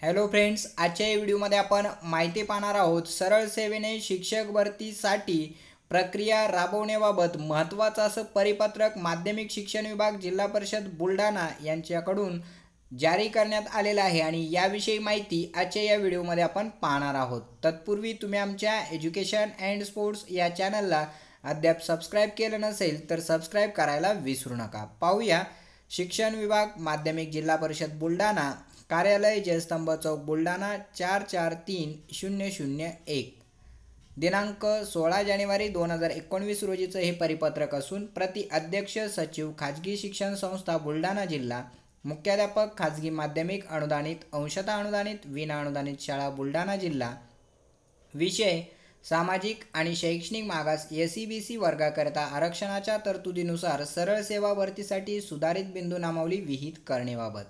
Hello friends, आजच्या या व्हिडिओमध्ये आपण माहिती पाहणार आहोत सरळ सेवेने शिक्षक भरतीसाठी प्रक्रिया राबवण्याबाबत महत्त्वाचं असं परिपत्रक माध्यमिक शिक्षण विभाग जिल्हा परिषद बुलढाणा यांच्याकडून जारी करण्यात आलेलं आहे आणि याविषयी माहिती आजच्या या व्हिडिओमध्ये आपण पाहणार आहोत। तत्पूर्वी तुम्ही आमच्या एज्युकेशन अँड स्पोर्ट्स या चॅनलला अद्याप सबस्क्राईब केलं नसेल तर सबस्क्राईब करायला विसरू नका। पाहूया शिक्षण विभाग माध्यमिक जिल्हा परिषद बुलढाणा कार्यालय जयस्तंभ चौक बुलढाणा 443001 दिनांक 16 जानेवारी 2019 रोजीचं हे परिपत्रक असून प्रति अध्यक्ष सचिव खाजगी शिक्षण संस्था बुलढाणा जिल्हा, मुख्याध्यापक खाजगी माध्यमिक अनुदानित अंशतः अनुदानित विना अनुदानित शाळा बुलढाणा जिल्हा, विषय सामाजिक आणि शैक्षणिक मागास SEBC वर्गाकरिता आरक्षणाच्या तरतुदीनुसार सरळ सेवा भरतीसाठी सुधारित बिंदू नामावली विहित करण्याबाबत,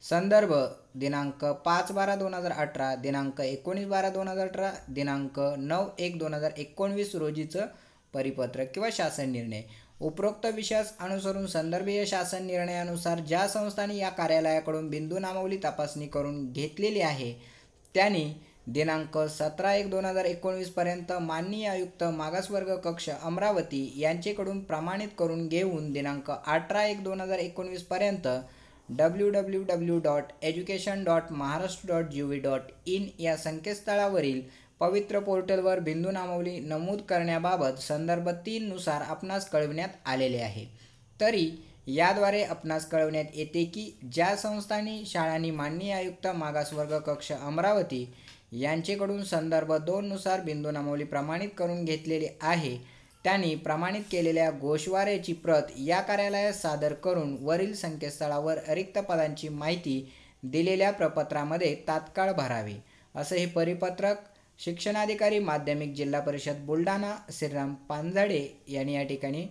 संदर्भ दिनांक 5/12/2018, दिनांक 19/12/2018, दिनांक 9/1/2019 रोजीचं परिपत्रक किंवा शासन निर्णय। उपरोक्त विषयास अनुसरून संदर्भीय शासन निर्णयानुसार ज्या संस्थांनी या कार्यालयाकडून बिंदू नामावली तपासणी करून घेतलेली आहे त्यांनी दिनांक 17/1/2019 पर्यंत माननीय आयुक्त मागासवर्ग कक्ष अमरावती यांचेकडून प्रमाणित करून घेऊन दिनांक 18/1/2019 पर्यंत www.education.maharashtra.gov.in या संकेतस्थळावरील पवित्र पोर्टलवर बिंदू नामावली नमूद करण्याबाबत संदर्भ 3 नुसार आपणास कळविण्यात आलेले आहे। तरी याद्वारे आपणास कळविण्यात येते की ज्या संस्थांनी शाळांनी माननीय आयुक्त मागासवर्ग कक्ष अमरावती यांचेकडून संदर्भ 2 नुसार बिंदू नामावली प्रमाणित करून घेतलेली आहे त्यांनी प्रमाणित केलेल्या गोषवाऱ्याची प्रत या कार्यालयास सादर करून वरील संकेतस्थळावर रिक्त पदांची माहिती दिलेल्या प्रपत्रामध्ये तात्काळ भरावी, असं हे परिपत्रक शिक्षणाधिकारी माध्यमिक जिल्हा परिषद बुलढाणा श्रीराम पांजाडे यांनी या ठिकाणी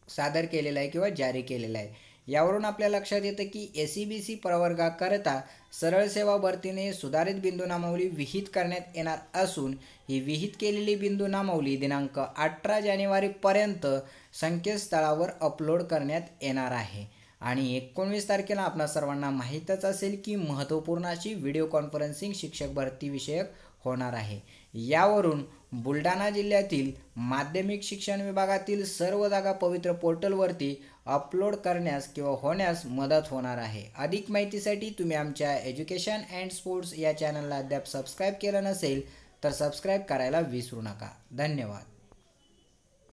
सादर केलेलं आहे किंवा जारी केलेलं आहे। यावरून आपल्या लक्षात येतं की SEBC प्रवर्गाकरिता सरळ सेवा भरतीने सुधारित बिंदू नामावली विहित करण्यात येणार असून ही विहित केलेली बिंदू नामावली दिनांक 18 जानेवारी पर्यंत संकेतस्थळावर अपलोड करण्यात येणार आहे। आणि 19 तारखेला आपणा सर्वांना माहीतच असेल की महत्त्वपूर्ण अशी व्हिडिओ कॉन्फरन्सिंग शिक्षक भरती विषयक होणार आहे। यावरून बुलढाणा जिल्ह्यातील माध्यमिक शिक्षण विभागातील सर्व जागा पवित्र पोर्टलवरती अपलोड करण्यास किंवा होण्यास मदत होणार आहे। अधिक माहितीसाठी तुम्ही आमच्या एज्युकेशन अँड स्पोर्ट्स या चॅनलला अद्याप सबस्क्राईब केलं नसेल तर सबस्क्राईब करायला विसरू नका। धन्यवाद।